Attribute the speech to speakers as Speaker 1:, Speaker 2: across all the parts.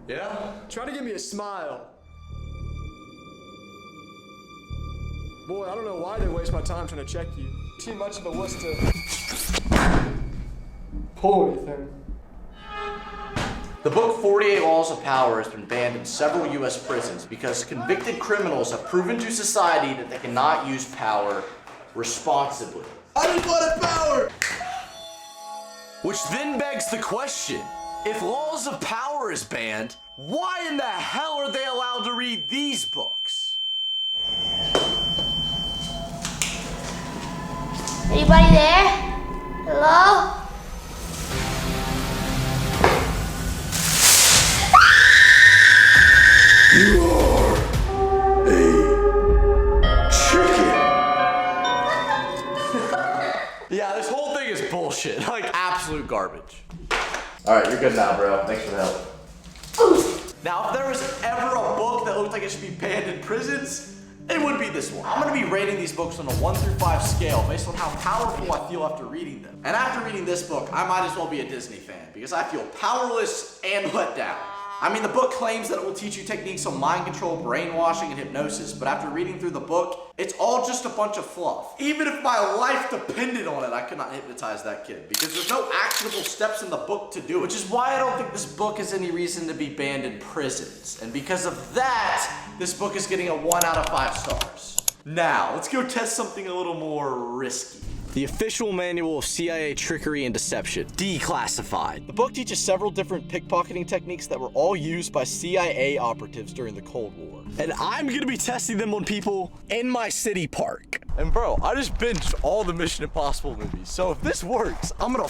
Speaker 1: Yeah?
Speaker 2: Try to give me a smile. Boy, I don't know why they waste my time trying to check you. Too much of a wuss to pull anything.
Speaker 3: The book 48 Laws of Power has been banned in several U.S. prisons because convicted criminals have proven to society that they cannot use power responsibly.
Speaker 1: I just wanted power! Which then begs the question, if Laws of Power is banned, why in the hell are they allowed to read these books?
Speaker 4: Anybody there? Hello?
Speaker 1: You are a chicken. Yeah, this whole thing is bullshit. Like, absolute garbage.
Speaker 3: Alright, you're good now, bro. Thanks for the help.
Speaker 1: Now, if there was ever a book that looked like it should be banned in prisons, it would be this one.
Speaker 3: I'm gonna be rating these books on a 1 through 5 scale based on how powerful I feel after reading them. And after reading this book, I might as well be a Disney fan because I feel powerless and let down. I mean, the book claims that it will teach you techniques on mind control, brainwashing, and hypnosis, but after reading through the book, it's all just a bunch of fluff. Even if my life depended on it, I could not hypnotize that kid because there's no actionable steps in the book to do it. Which is why I don't think this book has any reason to be banned in prisons. And because of that, this book is getting a 1 out of 5 stars. Now, let's go test something a little more risky. The Official Manual of CIA Trickery and Deception, Declassified. The book teaches several different pickpocketing techniques that were all used by CIA operatives during the Cold War. And I'm gonna be testing them on people in my city park. And bro, I just binged all the Mission Impossible movies, so if this works, I'm gonna...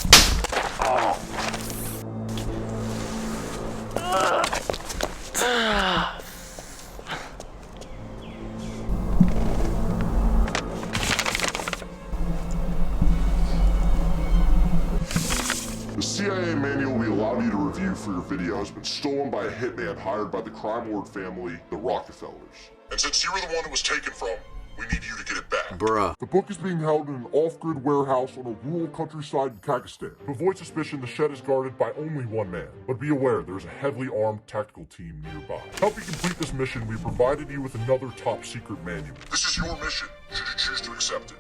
Speaker 5: The CIA manual we allowed you to review for your video has been stolen by a hitman hired by the crime lord family, the Rockefellers. And since you were the one it was taken from, we need you to get it back.
Speaker 1: Bruh.
Speaker 5: The book is being held in an off-grid warehouse on a rural countryside in Kakistan. To avoid suspicion, the shed is guarded by only one man. But be aware, there is a heavily armed tactical team nearby. To help you complete this mission, we provided you with another top-secret manual. This is your mission, should you choose to accept it.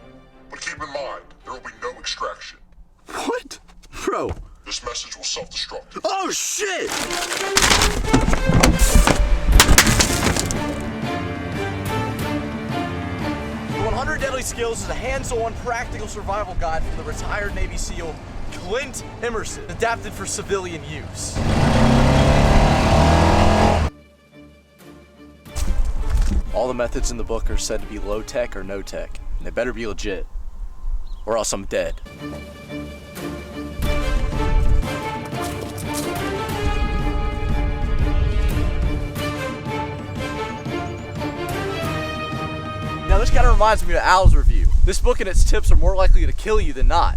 Speaker 5: But keep in mind, there will be no extraction.
Speaker 1: What? Bro.
Speaker 5: This message will self-destruct.
Speaker 1: Oh shit! The 100 Deadly Skills is a hands-on, practical survival guide from the retired Navy SEAL Clint Emerson, adapted for civilian use. All the methods in the book are said to be low-tech or no-tech, and they better be legit, or else I'm dead. Now this kind of reminds me of Al's review. This book and its tips are more likely to kill you than not.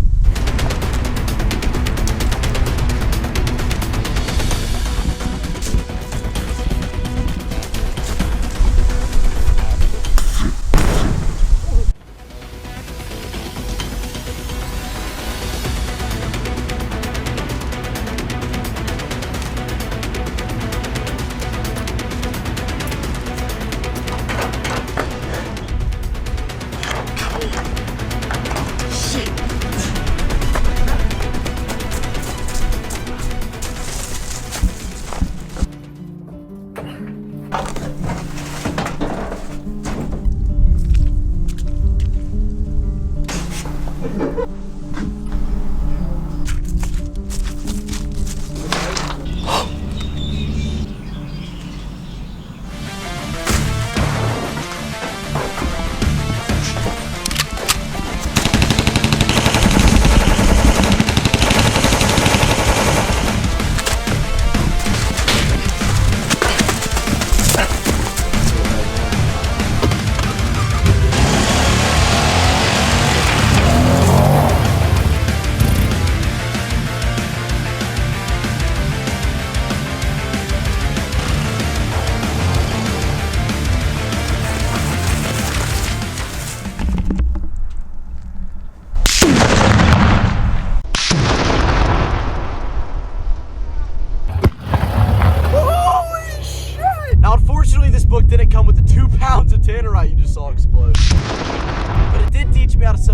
Speaker 1: Shit.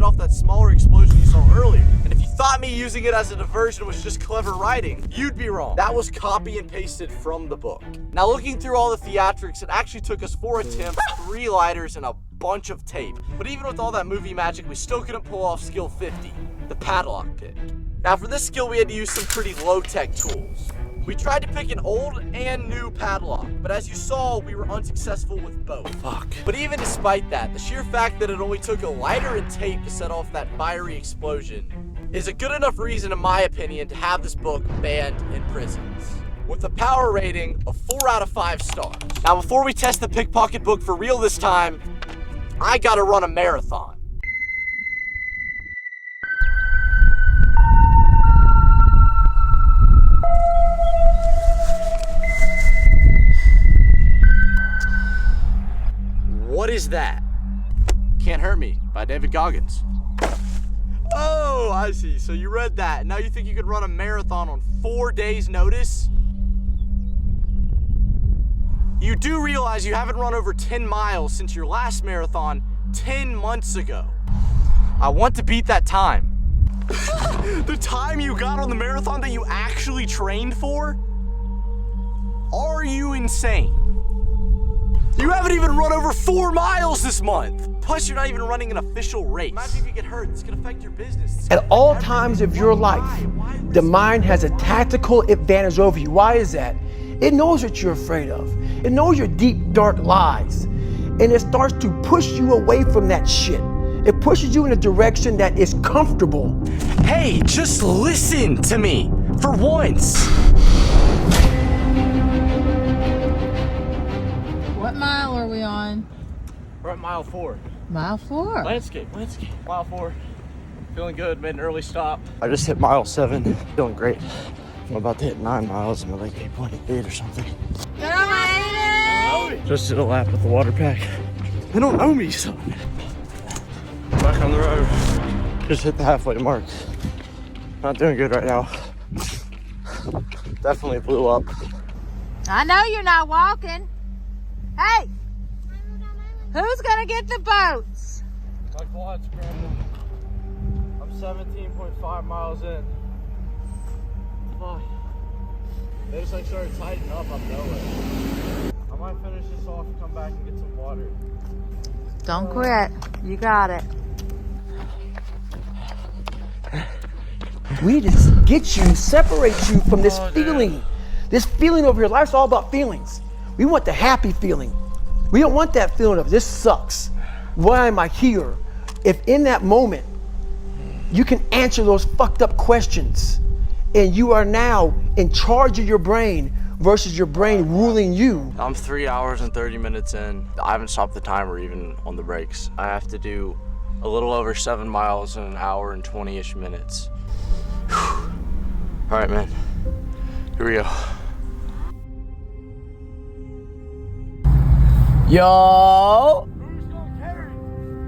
Speaker 3: set off that smaller explosion you saw earlier. And if you thought me using it as a diversion was just clever writing, you'd be wrong. That was copy and pasted from the book. Now looking through all the theatrics, it actually took us 4 attempts, 3 lighters, and a bunch of tape. But even with all that movie magic, we still couldn't pull off skill 50, the padlock pick. Now for this skill, we had to use some pretty low-tech tools. We tried to pick an old and new padlock, but as you saw, we were unsuccessful with both. Fuck. But even despite that, the sheer fact that it only took a lighter and tape to set off that fiery explosion is a good enough reason, in my opinion, to have this book banned in prisons. With a power rating of 4 out of 5 stars. Now before we test the pickpocket book for real this time, I gotta run a marathon. What is that? Can't Hurt Me by David Goggins. Oh, I see. So you read that. Now you think you could run a marathon on 4 days' notice? You do realize you haven't run over 10 miles since your last marathon 10 months ago. I want to beat that time. The time you got on the marathon that you actually trained for? Are you insane? You haven't even run over 4 miles this month. Plus, you're not even running an official race. Imagine if you get hurt. This could affect your business.
Speaker 6: At all times of your life, the mind has a tactical advantage over you. Why is that? It knows what you're afraid of. It knows your deep, dark lies. And it starts to push you away from that shit. It pushes you in a direction that is comfortable.
Speaker 3: Hey, just listen to me for once.
Speaker 7: What mile are we on?
Speaker 3: We're at mile 4.
Speaker 7: Mile 4.
Speaker 3: Landscape. Mile 4. Feeling good, made an early stop. I just hit mile 7, feeling great. I'm about to hit 9 miles. I'm at like 8.8 or something.
Speaker 7: You made it!
Speaker 3: Just did a lap with the water pack. They don't know me, son. Back on the road. Just hit the halfway mark. Not doing good right now. Definitely blew up.
Speaker 7: I know you're not walking. Hey! Who's gonna get the boats?
Speaker 3: My quad's cramping. I'm 17.5 miles in. Fuck. They just like started tightening up nowhere. I might finish this off and come back and get some water.
Speaker 7: Don't quit. You got it.
Speaker 6: We need to get you, separate you from this feeling. This feeling over here. Life's all about feelings. We want the happy feeling. We don't want that feeling of this sucks. Why am I here? If in that moment you can answer those fucked up questions and you are now in charge of your brain versus your brain ruling you.
Speaker 3: I'm 3 hours and 30 minutes in. I haven't stopped the timer even on the brakes. I have to do a little over 7 miles in an hour and 20-ish minutes. Whew. All right, man. Here we go.
Speaker 6: Yo!
Speaker 3: Who's gonna carry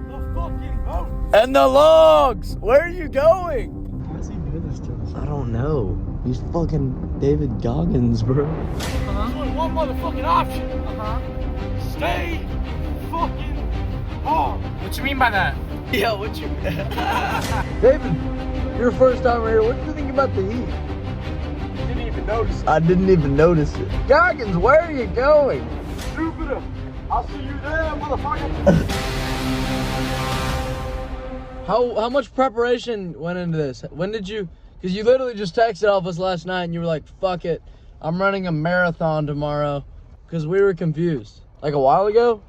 Speaker 3: the fucking boat?
Speaker 6: And the logs! Where are you going?
Speaker 8: Why is he doing this to us? I don't know. He's fucking David Goggins, bro.
Speaker 3: There's only one motherfucking option. Stay fucking hard.
Speaker 2: What you mean by that?
Speaker 8: Yeah, what you...
Speaker 6: David, your first time here. What do you think about the heat?
Speaker 2: Didn't even notice it.
Speaker 8: I didn't even notice it.
Speaker 6: Goggins, where are you going?
Speaker 2: Jupiter, I'll see you there, motherfucker.
Speaker 9: How much preparation went into this? When did you, because you literally just texted off us last night and you were like, fuck it, I'm running a marathon tomorrow, because we were confused. Like a while ago?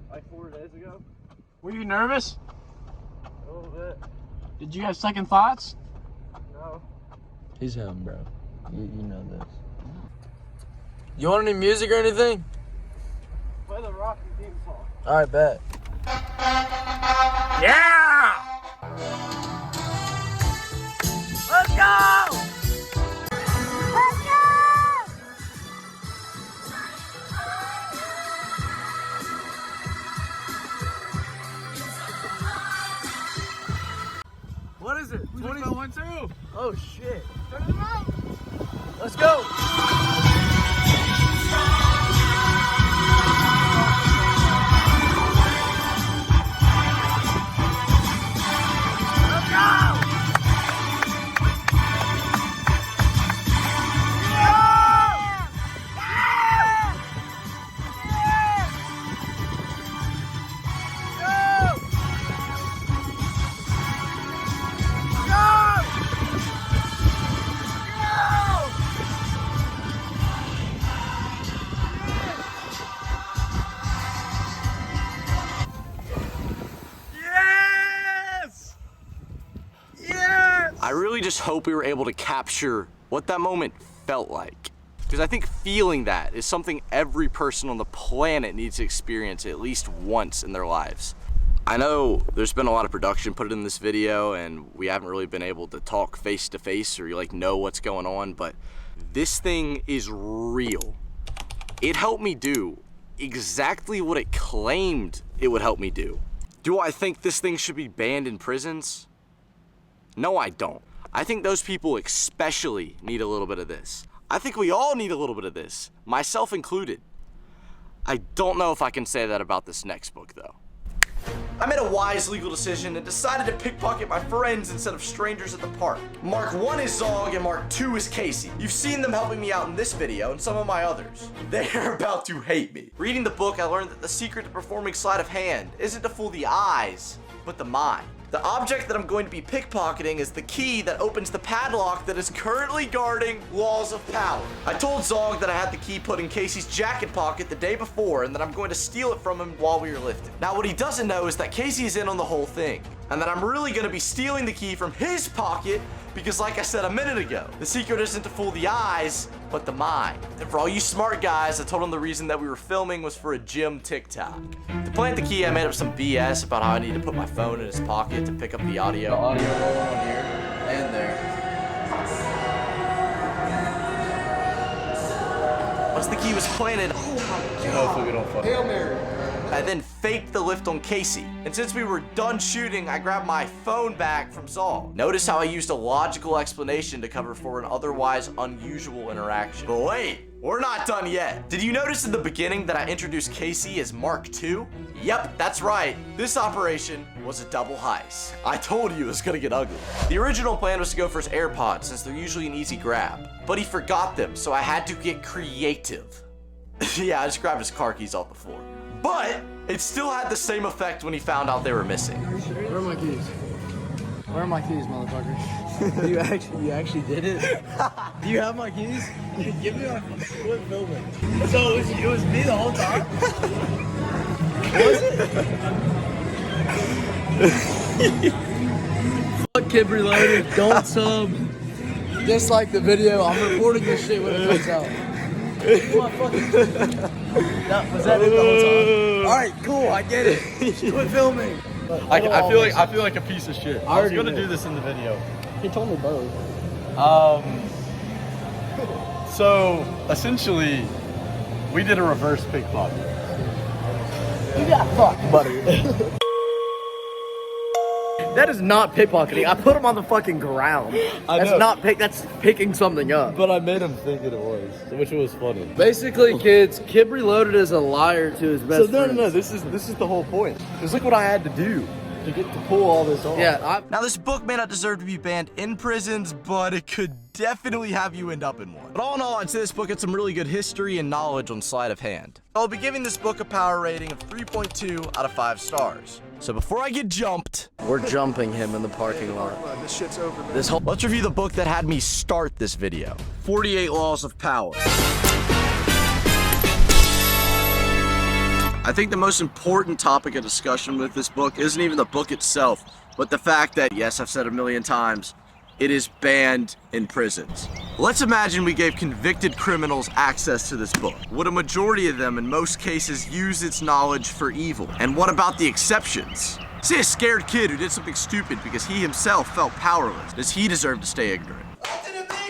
Speaker 3: Like 4 days ago.
Speaker 2: Were you nervous?
Speaker 3: A little bit.
Speaker 2: Did you have second thoughts?
Speaker 3: No.
Speaker 9: He's home, bro.
Speaker 8: You know this.
Speaker 9: You want any music or anything?
Speaker 3: Play the Rocky theme song.
Speaker 9: Alright, bet.
Speaker 6: Yeah! Let's go!
Speaker 7: Let's go!
Speaker 6: What is it?
Speaker 2: 20.12.
Speaker 6: Oh shit.
Speaker 2: Turn it around.
Speaker 6: Let's go!
Speaker 1: really just hope we were able to capture what that moment felt like. Because I think feeling that is something every person on the planet needs to experience at least once in their lives. I know there's been a lot of production put in this video and we haven't really been able to talk face to face or like know what's going on, but this thing is real. It helped me do exactly what it claimed it would help me do. Do I think this thing should be banned in prisons? No, I don't. I think those people especially need a little bit of this. I think we all need a little bit of this, myself included. I don't know if I can say that about this next book though.
Speaker 3: I made a wise legal decision and decided to pickpocket my friends instead of strangers at the park. Mark 1 is Zog and Mark 2 is Casey. You've seen them helping me out in this video and some of my others. They are about to hate me. Reading the book, I learned that the secret to performing sleight of hand isn't to fool the eyes, but the mind. The object that I'm going to be pickpocketing is the key that opens the padlock that is currently guarding Walls of Power. I told Zog that I had the key put in Casey's jacket pocket the day before and that I'm going to steal it from him while we were lifting. Now what he doesn't know is that Casey is in on the whole thing and that I'm really going to be stealing the key from his pocket because like I said a minute ago, the secret isn't to fool the eyes, but the mind. And for all you smart guys, I told him the reason that we were filming was for a gym TikTok. To plant the key, I made up some BS about how I need to put my phone in his pocket to pick up the audio.
Speaker 9: The audio rolling on here and there.
Speaker 3: Once the key was planted,
Speaker 9: Hopefully we don't fuck.
Speaker 2: Hail Mary.
Speaker 3: I then faked the lift on Casey. And since we were done shooting, I grabbed my phone back from Zog. Notice how I used a logical explanation to cover for an otherwise unusual interaction. But wait, we're not done yet. Did you notice in the beginning that I introduced Casey as Mark 2? Yep, that's right. This operation was a double heist. I told you it was gonna get ugly. The original plan was to go for his AirPods since they're usually an easy grab. But he forgot them, so I had to get creative. Yeah, I just grabbed his car keys off the floor. But it still had the same effect when he found out they were missing.
Speaker 9: Where are my keys? Where are my keys, motherfucker? you actually did it? Do you have my keys? Give me my quit filming. So it was me the whole time? Was it? Fuck Kid Reloaded, don't sub. Just like the video, I'm reporting this shit when it comes out. Was that it the whole time? Alright, cool, I get it. Quit filming.
Speaker 10: I feel like a piece of shit. I was gonna do this in the video.
Speaker 2: He told me both.
Speaker 10: So essentially, we did a reverse pickpocket.
Speaker 9: You got fucked, buddy. That is not pickpocketing. I put him on the fucking ground. That's picking something up.
Speaker 10: But I made him think it was, which was funny.
Speaker 9: Basically, kids, Kid Reloaded is a liar to his best friend.
Speaker 10: No. This is the whole point. Because look what I had to do to get to pull all this off.
Speaker 9: Yeah.
Speaker 3: Now this book may not deserve to be banned in prisons, but it could definitely have you end up in one. But all in all, I'd say this book had some really good history and knowledge on sleight of hand. I'll be giving this book a power rating of 3.2 out of 5 stars. So before I get jumped,
Speaker 9: We're jumping him in the parking lot.
Speaker 2: This shit's over, man.
Speaker 3: let's review the book that had me start this video. 48 Laws of Power. I think the most important topic of discussion with this book isn't even the book itself, but the fact that, yes, I've said a million times, it is banned in prisons. Let's imagine we gave convicted criminals access to this book. Would a majority of them, in most cases, use its knowledge for evil? And what about the exceptions? Say a scared kid who did something stupid because he himself felt powerless. Does he deserve to stay ignorant?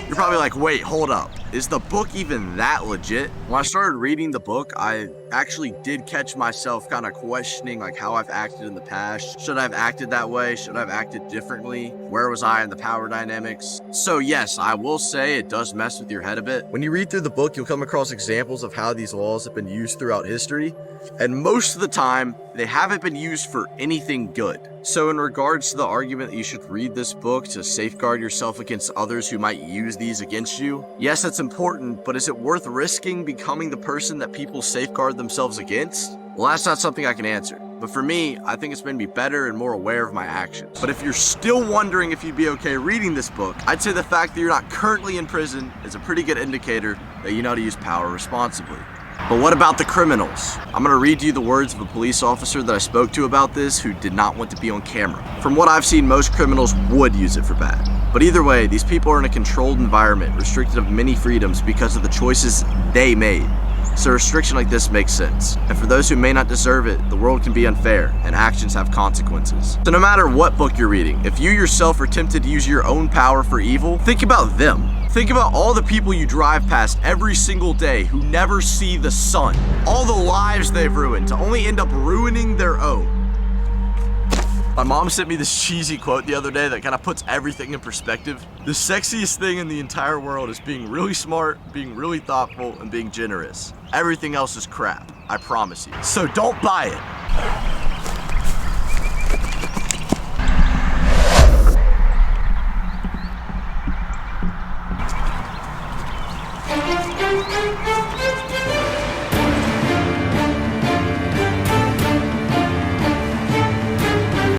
Speaker 3: You're probably like, wait, hold up. Is the book even that legit? When I started reading the book, I actually did catch myself kind of questioning like how I've acted in the past. Should I have acted that way? Should I have acted differently? Where was I in the power dynamics? So yes, I will say it does mess with your head a bit. When you read through the book, you'll come across examples of how these laws have been used throughout history. And most of the time, they haven't been used for anything good. So in regards to the argument that you should read this book to safeguard yourself against others who might use these against you, yes, that's important, but is it worth risking becoming the person that people safeguard themselves against? Well, that's not something I can answer. But for me, I think it's made me better and more aware of my actions. But if you're still wondering if you'd be okay reading this book, I'd say the fact that you're not currently in prison is a pretty good indicator that you know how to use power responsibly. But what about the criminals? I'm gonna read you the words of a police officer that I spoke to about this who did not want to be on camera. From what I've seen, most criminals would use it for bad.
Speaker 1: But either way, these people are in a controlled environment, restricted of many freedoms because of the choices they made. So a restriction like this makes sense. And for those who may not deserve it, the world can be unfair, and actions have consequences. So no matter what book you're reading, if you yourself are tempted to use your own power for evil, think about them. Think about all the people you drive past every single day who never see the sun. All the lives they've ruined to only end up ruining their own. My mom sent me this cheesy quote the other day that kind of puts everything in perspective. The sexiest thing in the entire world is being really smart, being really thoughtful, and being generous. Everything else is crap, I promise you. So don't buy it.